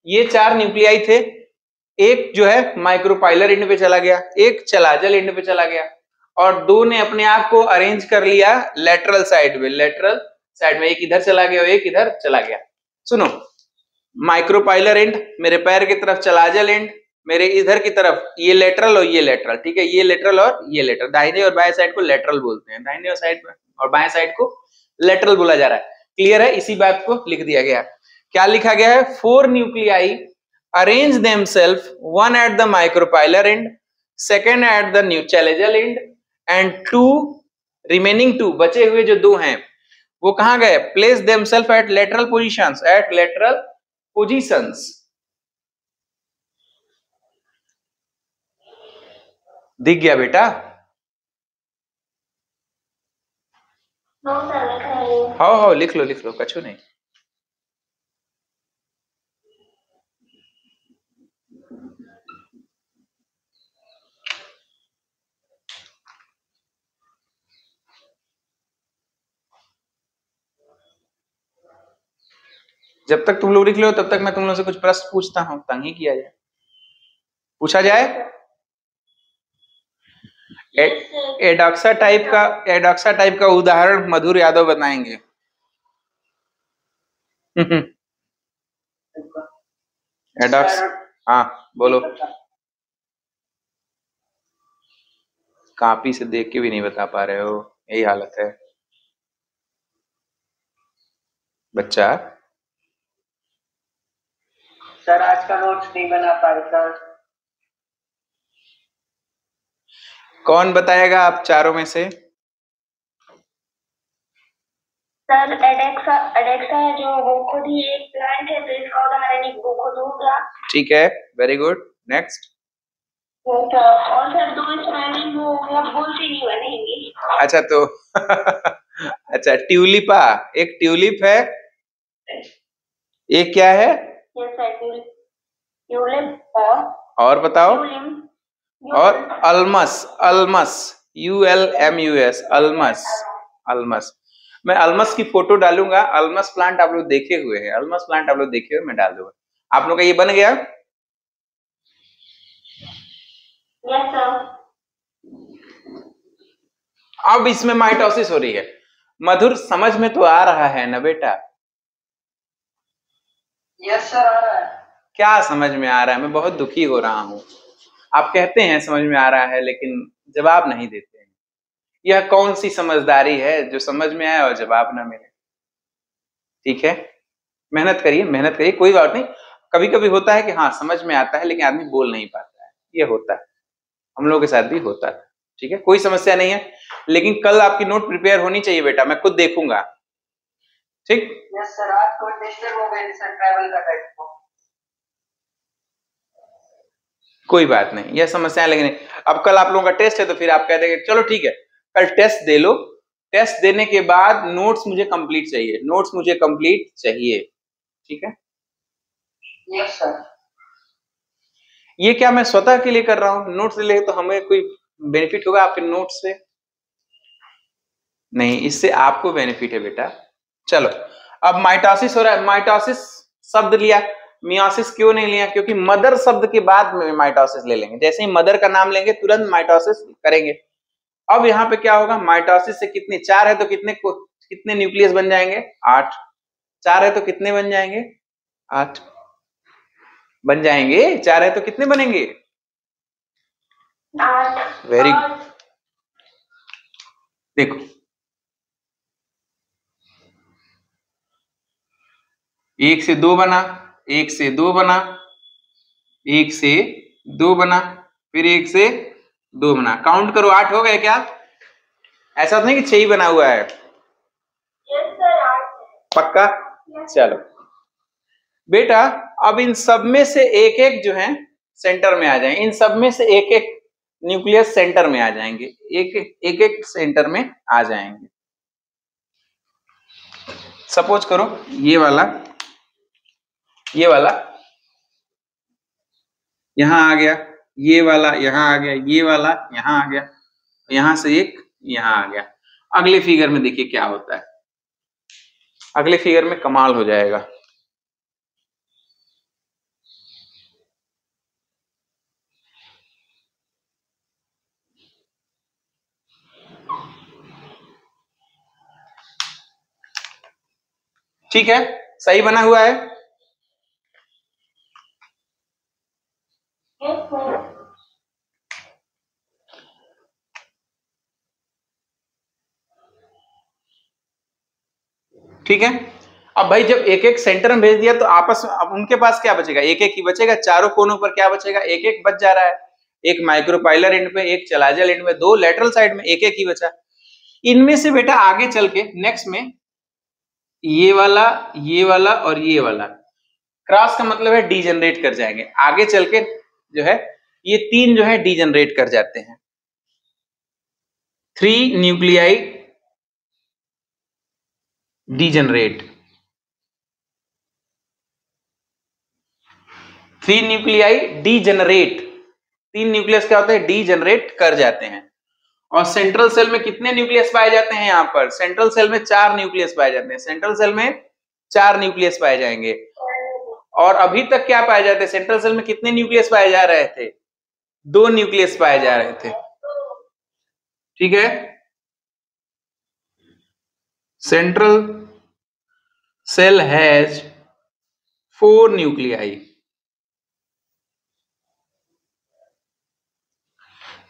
Speaker 1: ये 4 न्यूक्लियाई थे। एक जो है माइक्रोपाइलर एंड पे चला गया, एक चलाजल एंड पे चला गया, और दो ने अपने आप को अरेंज कर लिया लेटरल साइड में। एक इधर चला गया और एक इधर चला गया। सुनो, माइक्रोपाइलर एंड मेरे पैर की तरफ, चलाजल एंड मेरे इधर की तरफ, ये लेटरल और ये लेटरल। ठीक है, ये लेटरल और ये लेटरल। दाहिने और बाएं साइड को लेटरल बोलते हैं, दाहिने और साइड और बाएं साइड को लेटरल बोला जा रहा है। क्लियर है? इसी बात को लिख दिया गया। क्या लिखा गया है? 4 nuclei arrange themselves, one at the micropylar end, second at the chalazial end, and remaining two, बचे हुए जो 2 हैं वो कहां गए? place themselves at lateral positions. दिख गया बेटा?
Speaker 2: नो सर, लिख रही हूँ।
Speaker 1: हाँ लिख लो कछु नहीं। जब तक तुम लोग लिख लो तब तक मैं तुम लोग से कुछ प्रश्न पूछता हूँ, तंग ही किया जाए, पूछा जाए। एडॉक्सा टाइप का उदाहरण मधुर यादव बताएंगे। एडॉक्स, हाँ बोलो। कॉपी से देख के भी नहीं बता पा रहे हो, यही हालत है बच्चा।
Speaker 3: सर आज का नोट्स नहीं बना पाए सर।
Speaker 1: कौन बताएगा आप चारों में से?
Speaker 2: सर एडेक्सा है जो वो खुद ही एक प्लांट है, तो इसका उदाहरण एक बुक दूंगा।
Speaker 1: ठीक है, वेरी गुड, नेक्स्ट।
Speaker 2: और सर दो स्पेलिंग वो बोलती नहीं बनेंगी।
Speaker 1: अच्छा तो अच्छा ट्यूलिपा, एक ट्यूलिप है, एक क्या है?
Speaker 2: यस सर, ट्यूलिप
Speaker 1: और बताओ।
Speaker 2: ट्यूलिप
Speaker 1: और अल्मस ULMUS, अल्मस। मैं अल्मस की फोटो डालूंगा, अल्मस प्लांट आप लोग देखे हुए हैं, मैं डाल दूंगा। आप लोग का ये बन गया?
Speaker 2: Yes sir.
Speaker 1: अब इसमें माइटोसिस हो रही है। मधुर समझ में तो आ रहा है ना बेटा?
Speaker 3: यस सर आ रहा है।
Speaker 1: क्या समझ में आ रहा है? मैं बहुत दुखी हो रहा हूं। आप कहते हैं समझ में आ रहा है लेकिन जवाब नहीं देते हैं। यह कौन सी समझदारी है जो समझ में आए और जवाब ना मिले? ठीक है, मेहनत करिए, कोई बात नहीं। कभी कभी होता है कि हाँ समझ में आता है लेकिन आदमी बोल नहीं पाता है, ये होता है, हम लोगों के साथ भी होता है। ठीक है, कोई समस्या नहीं है, लेकिन कल आपकी नोट प्रिपेयर होनी चाहिए बेटा, मैं खुद देखूंगा। ठीक?
Speaker 3: यस सर, आज को टेस्टेड हो गए सर, ट्रैवल का टाइप को।
Speaker 1: कोई बात नहीं, यह समस्या लेकिन अब कल आप लोगों का टेस्ट है तो फिर आप कह देंगे चलो ठीक है कल टेस्ट दे लो, टेस्ट देने के बाद नोट्स मुझे कंप्लीट चाहिए, ठीक है?
Speaker 3: Yes sir.
Speaker 1: ये क्या मैं स्वतः के लिए कर रहा हूं? नोट्स ले तो हमें कोई बेनिफिट होगा आपके नोट्स से? नहीं, इससे आपको बेनिफिट है बेटा। चलो अब माइटोसिस हो रहा है, माइटोसिस शब्द लिया, मियोसिस क्यों नहीं लिया? क्योंकि मदर शब्द के बाद में माइटोसिस ले लेंगे, जैसे ही मदर का नाम लेंगे तुरंत माइटोसिस करेंगे। अब यहाँ पे क्या होगा? माइटोसिस से कितने, 4 है तो कितने न्यूक्लियस बन जाएंगे? 8। 4 है तो कितने बन जाएंगे? 8 बन जाएंगे। 4 है तो कितने बनेंगे?
Speaker 2: 8।
Speaker 1: Very good. देखो 1 से 2 बना, 1 से 2 बना, 1 से 2 बना, फिर 1 से 2 बना, काउंट करो 8 हो गए क्या? ऐसा तो नहीं कि 6 ही बना हुआ है?
Speaker 2: यस सर, 8
Speaker 1: पक्का? चलो बेटा अब इन सब में से एक एक जो है सेंटर में आ जाएंगे, इन सब में से एक एक न्यूक्लियस सेंटर में आ जाएंगे, एक एक सेंटर में आ जाएंगे। सपोज करो ये वाला यहां आ गया, ये वाला यहां आ गया, ये वाला यहां आ गया, यहां से एक यहां आ गया। अगले फिगर में देखिए क्या होता है, अगले फिगर में कमाल हो जाएगा। ठीक है, सही बना हुआ है?
Speaker 2: Yes sir.
Speaker 1: ठीक है, अब भाई जब एक एक सेंटर में भेज दिया तो आपस में अब उनके पास क्या बचेगा? एक एक ही बचेगा। चारों कोनों पर क्या बचेगा? एक एक बच जा रहा है, एक माइक्रोपाइलर एंड पे, एक चलाजल एंड में, 2 लेटरल साइड में, एक एक ही बचा। इनमें से बेटा आगे चल के नेक्स्ट में ये वाला और ये वाला क्रॉस का मतलब है डीजनरेट कर जाएंगे। आगे चल के जो है ये 3 जो है डीजनरेट कर जाते हैं। 3 nuclei degenerate. 3 nuclei degenerate, 3 nucleus क्या होते हैं, डीजनरेट कर जाते हैं। और सेंट्रल सेल में कितने न्यूक्लियस पाए जाते हैं, यहां पर सेंट्रल सेल में 4 न्यूक्लियस पाए जाते हैं। सेंट्रल सेल में 4 न्यूक्लियस पाए जाएंगे। और अभी तक क्या पाए जाते हैं, सेंट्रल सेल में कितने न्यूक्लियस पाए जा रहे थे, 2 न्यूक्लियस पाए जा रहे थे। ठीक है, central cell has 4 nuclei.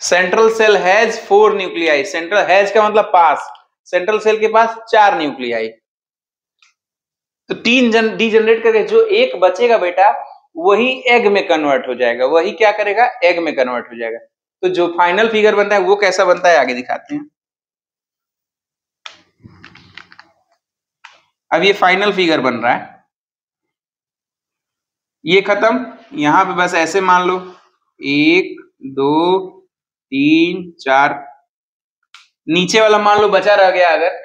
Speaker 1: Central cell has 4 nuclei. Central has का मतलब पास, सेंट्रल सेल के पास 4 न्यूक्लियाई। तो 3 डीजनरेट करके जो एक बचेगा बेटा, वही एग में कन्वर्ट हो जाएगा। वही क्या करेगा, एग में कन्वर्ट हो जाएगा। तो जो फाइनल फिगर बनता है वो कैसा बनता है, आगे दिखाते हैं। अब ये फाइनल फिगर बन रहा है, ये खत्म, यहां पे बस ऐसे मान लो 1 2 3 4, नीचे वाला मान लो बचा रह गया, अगर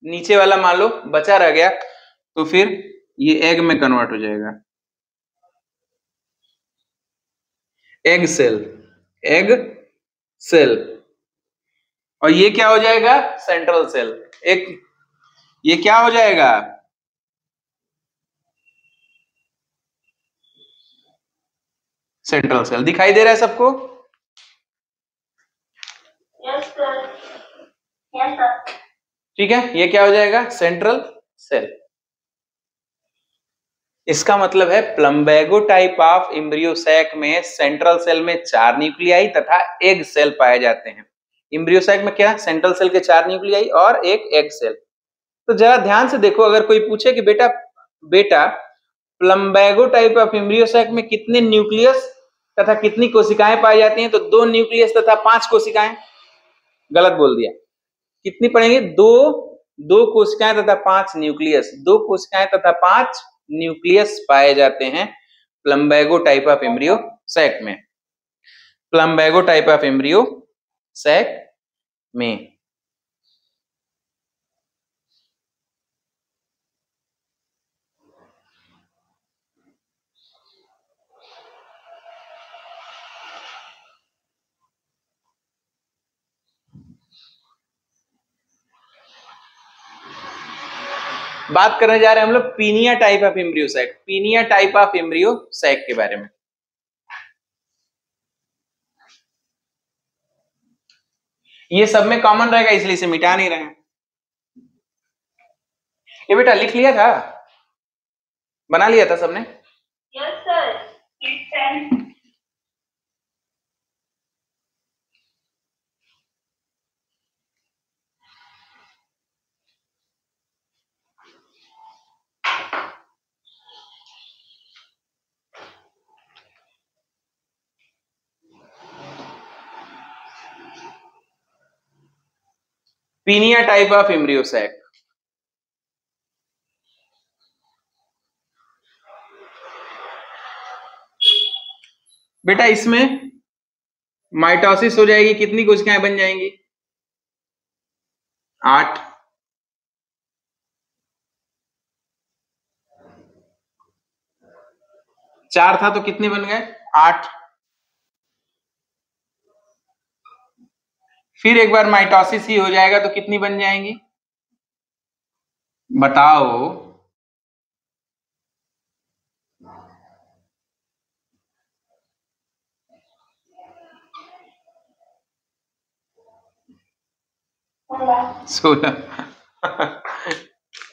Speaker 1: नीचे वाला मान लो बचा रह गया तो फिर ये एग में कन्वर्ट हो जाएगा, एग सेल, एग सेल। और ये क्या हो जाएगा, सेंट्रल सेल। एक ये क्या हो जाएगा, सेंट्रल सेल। दिखाई दे रहा है सबको?
Speaker 2: Yes sir, yes sir.
Speaker 1: ठीक है, ये क्या हो जाएगा, सेंट्रल सेल। इसका मतलब है Plumbago type of embryo sac में सेंट्रल सेल में 4 न्यूक्लियाई तथा एग सेल पाए जाते हैं। एम्ब्रियो सैक में क्या, सेंट्रल सेल के 4 न्यूक्लियाई और एक एग सेल। तो जरा ध्यान से देखो, अगर कोई पूछे कि बेटा Plumbago type of embryo sac में कितने न्यूक्लियस तथा कितनी कोशिकाएं पाई जाती हैं, तो 2 न्यूक्लियस तथा 5 कोशिकाएं। गलत बोल दिया, कितनी पड़ेंगी, 2 कोशिकाएं तथा 5 न्यूक्लियस। 2 कोशिकाएं तथा 5 न्यूक्लियस पाए जाते हैं Plumbago type of embryo sac में, Plumbago type of embryo sac में। बात करने जा रहे हैं हम लोग Penaea type of embryo sac, Penaea type of embryo sac के बारे में। ये सब में कॉमन रहेगा, इसलिए इसे मिटा नहीं रहे हैं। ये बेटा लिख लिया था, बना लिया था सबने?
Speaker 2: Yes sir.
Speaker 1: Penaea type of embryo sac. बेटा इसमें माइटोसिस हो जाएगी, कितनी कोशिकाएं बन जाएंगी, 8। चार था तो कितने बन गए, 8। फिर एक बार माइटोसिस ही हो जाएगा तो कितनी बन जाएंगी, बताओ?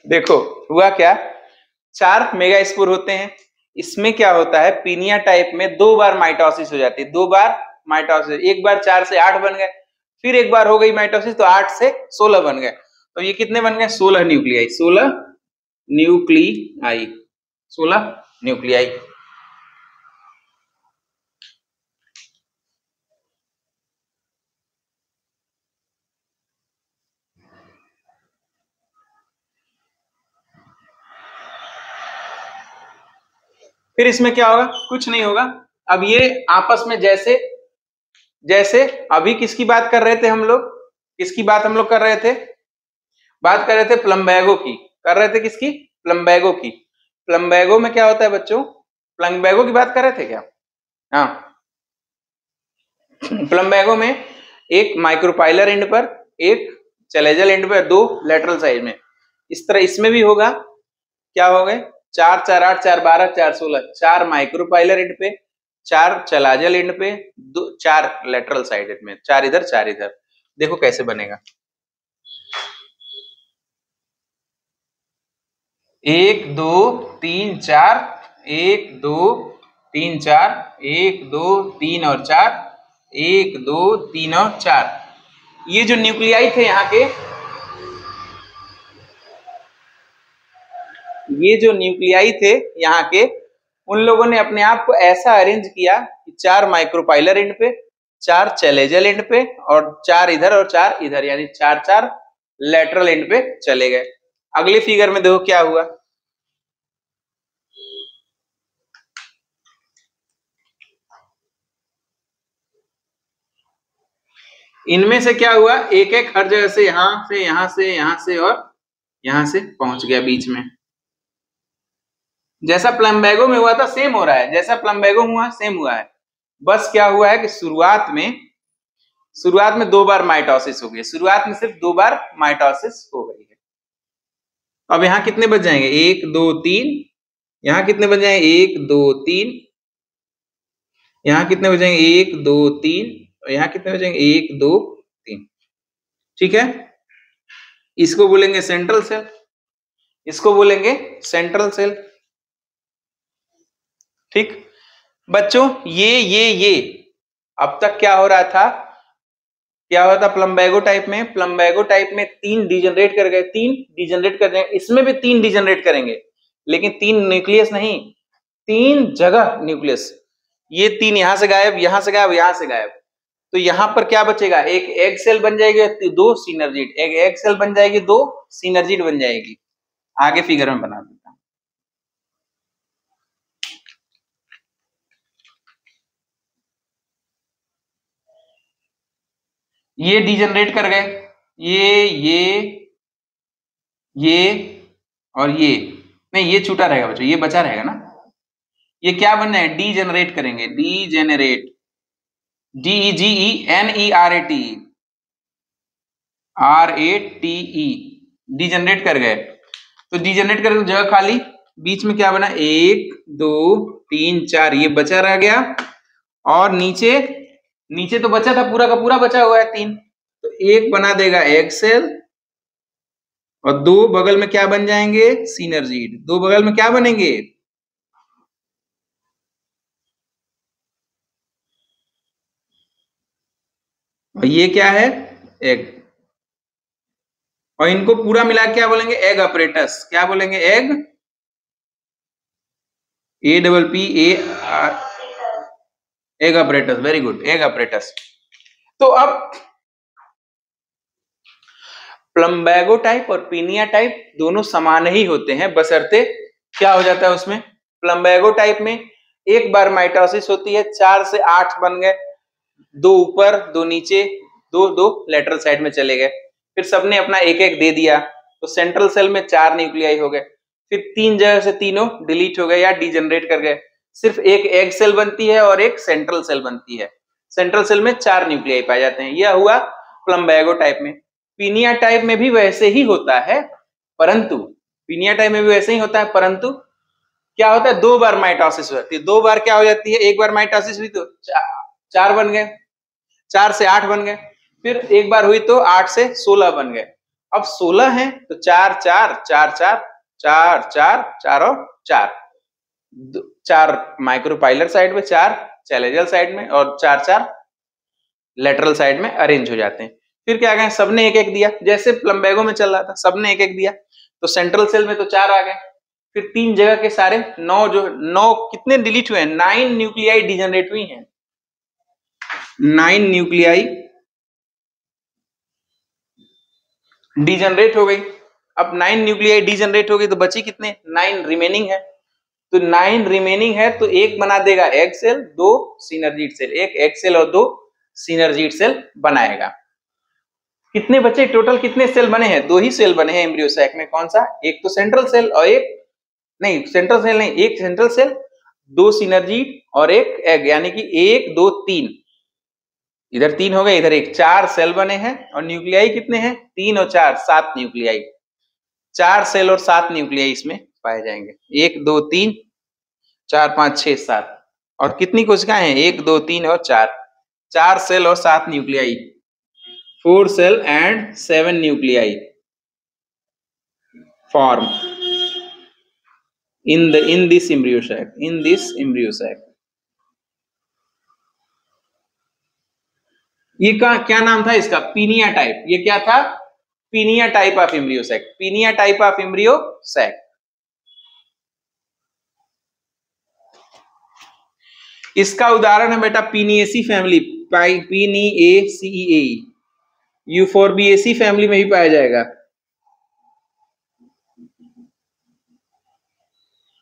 Speaker 1: देखो हुआ क्या, 4 मेगास्पोर होते हैं। इसमें क्या होता है, पीनिया टाइप में 2 बार माइटोसिस हो जाती है, 2 बार माइटोसिस। एक बार 4 से 8 बन गए, फिर एक बार हो गई माइटोसिस तो 8 से 16 बन गए। तो ये कितने बन गए, 16 न्यूक्लियाई, 16 न्यूक्लियाई, 16 न्यूक्लियाई। फिर इसमें क्या होगा, कुछ नहीं होगा। अब ये आपस में जैसे जैसे अभी किसकी बात कर रहे थे हम लोग, किसकी बात हम लोग कर रहे थे? बात कर रहे थे प्लम्बैगो की। कर रहे थे किसकी? प्लम्बैगो की। प्लम्बैगो में क्या होता है बच्चों? प्लम्बैगो की बात कर रहे थे क्या? हाँ, प्लम्बैगो में एक माइक्रोपाइलर एंड पर, एक चैलेंजर एंड पर, दो लेटरल साइड में। इस तरह इसमें भी होगा। क्या हो गए? 4 4 8 4 12 4 16, 4 माइक्रोपाइलर एंड पे, 4 चलाजल एंड पे, 4 लेटरल साइड में, 4 इधर 4 इधर। देखो कैसे बनेगा। 1 2 3 4, 1 2 3 4, 1 2 3 और 4, 1 2 3 और 4। ये जो न्यूक्लियाई थे यहाँ के, ये जो न्यूक्लियाई थे यहाँ के, उन लोगों ने अपने आप को ऐसा अरेंज किया कि 4 माइक्रोपाइलर एंड पे, 4 चैलेंजल एंड पे, और 4 इधर और 4 इधर, यानी 4 4 लेटरल एंड पे चले गए। अगले फिगर में देखो क्या हुआ। इनमें से क्या हुआ? एक एक हर जगह से, यहां से, यहां से, यहां से और यहां से पहुंच गया बीच में। जैसा प्लम्बैगो में हुआ था सेम हो रहा है, जैसा प्लम्बैगो हुआ सेम हुआ है। बस क्या हुआ है कि शुरुआत में 2 बार माइटोसिस हो गई। शुरुआत में सिर्फ 2 बार माइटोसिस हो गई है। अब यहाँ कितने बच जाएंगे? 1 2 3। यहाँ कितने बच जाएंगे? 1 2 3। यहाँ कितने बच जाएंगे? 1 2 3। और यहाँ कितने बच जाएंगे? 1 2 3। ठीक है, इसको बोलेंगे सेंट्रल सेल, इसको बोलेंगे सेंट्रल सेल। ठीक बच्चों, ये अब तक क्या हो रहा था? क्या हो रहा था प्लम्बैगो टाइप में? प्लम्बैगो टाइप में 3 डिजनरेट कर गए, 3 डिजनरेट कर गए। इसमें भी 3 डिजनरेट करेंगे, लेकिन 3 न्यूक्लियस नहीं, 3 जगह न्यूक्लियस। ये 3 यहां से गायब, यहां से गायब, यहां से गायब। तो यहां पर क्या बचेगा? एक एग सेल बन जाएगी, 2 सिनर्जिड। एक एग सेल बन जाएगी, 2 सिनर्जिड बन जाएगी। आगे फिगर में बना देता हूं। ये डिजनरेट कर गए, ये और ये नहीं, ये छूटा रहेगा बच्चों, ये बचा रहेगा ना। ये क्या बनना है? डीजेनरेट करेंगे, डीजेनरेट, DEGENERATE, RATE, डीजेनरेट कर गए। तो डीजेनरेट करके जगह खाली, बीच में क्या बना? 1 2 3 4, ये बचा रह गया। और नीचे तो बचा था, पूरा का पूरा बचा हुआ है 3। तो एक बना देगा एग सेल, और 2 बगल में क्या बन जाएंगे? सिनर्जिड। 2 बगल में क्या बनेंगे? और ये क्या है? एग। और इनको पूरा मिला क्या बोलेंगे? Egg apparatus. क्या बोलेंगे? Egg, APPAR, egg apparatus. Very good, egg apparatus. तो अब प्लम्बैगो टाइप और पिनिया टाइप दोनों समान ही होते हैं, बशर्ते क्या हो जाता है उसमें? प्लम्बैगो टाइप में एक बार माइटोसिस होती है, 4 से 8 बन गए, 2 ऊपर 2 नीचे, 2 लेटरल साइड में चले गए। फिर सबने अपना एक एक दे दिया, तो सेंट्रल सेल में 4 न्यूक्लियाई हो गए। फिर 3 जगह से तीनों डिलीट हो गए या डिजनरेट कर गए। सिर्फ एक एग सेल बनती है और एक सेंट्रल सेल बनती है। सेंट्रल सेल में 4 न्यूक्लियाई पाए जाते हैं। यह हुआ प्लम्बैगो टाइप में। पिनिया टाइप में भी वैसे ही होता है, परंतु पिनिया टाइप में भी वैसे ही होता है, परंतु क्या होता है? 2 बार माइटोसिस होती है। 2 बार क्या हो जाती है? एक बार माइटोसिस हुई तो 4 बन गए, 4 से 8 बन गए। फिर एक बार हुई तो 8 से 16 बन गए। अब 16 हैं तो 4 4 4 4 4 4 4 और 4, 4 माइक्रोपाइलर साइड में, 4 चैलेंजल साइड में, और 4 4 लेटरल साइड में अरेंज हो जाते हैं। फिर क्या गए? सबने एक एक दिया, जैसे प्लम्बैगो में चल रहा था, सबने एक एक दिया। तो सेंट्रल सेल में तो 4 आ गए। फिर 3 जगह के सारे 9 कितने डिलीट हुए हैं? 9 न्यूक्लियाई डिजनरेट हुई हैं, 9 न्यूक्लियाई डिजनरेट हो गई। अब 9 न्यूक्लियाई डिजनरेट हो गई तो बची कितने? 9 रिमेनिंग है। तो 9 रिमेनिंग है, तो एक बना देगा एग सेल, 2 सिनर्जिड सेल। एक एग सेल और 2 सिनर्जिड सेल बनाएगा। कितने बचे टोटल, कितने सेल बने हैं? 2 ही सेल बने हैं एम्ब्रियो सैक में। कौन सा? एक तो सेंट्रल सेल और एक नहीं, सेंट्रल सेल नहीं, एक सेंट्रल सेल, 2 सिनर्जी और एक एग, यानी कि 1 2 3, इधर 3 हो गए, इधर 1, 4 सेल बने हैं। और न्यूक्लियाई कितने हैं? 3 और 4, 7 न्यूक्लियाई। 4 सेल और 7 न्यूक्लियाई इसमें पाए जाएंगे। 1 2 3 4 5 6 7। और कितनी कोशिकाएं हैं? 1 2 3 और 4, 4 सेल और 7 nuclei, 4 cell and 7 nuclei form in this embryo sac, ये क्या नाम था इसका? Penaea type. ये क्या था? Penaea type of embryo sac, Penaea type of embryo sac. इसका उदाहरण है बेटा Penaeaceae family, Penaeaceae, Euphorbiaceae family में ही पाया जाएगा।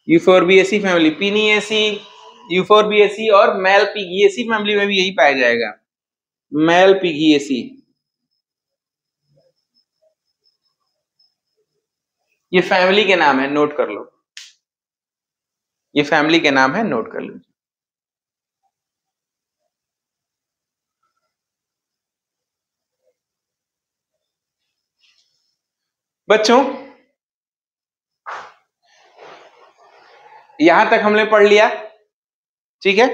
Speaker 1: यूफोर्बिएसी फैमिली, पीनिएसी, यूफोर्बिएसी और मेलपिगिएसी फैमिली में भी यही पाया जाएगा, मेलपिगिएसी। ये फैमिली के नाम है, नोट कर लो, ये फैमिली के नाम है, नोट कर लो। बच्चों यहां तक हमने पढ़ लिया, ठीक है।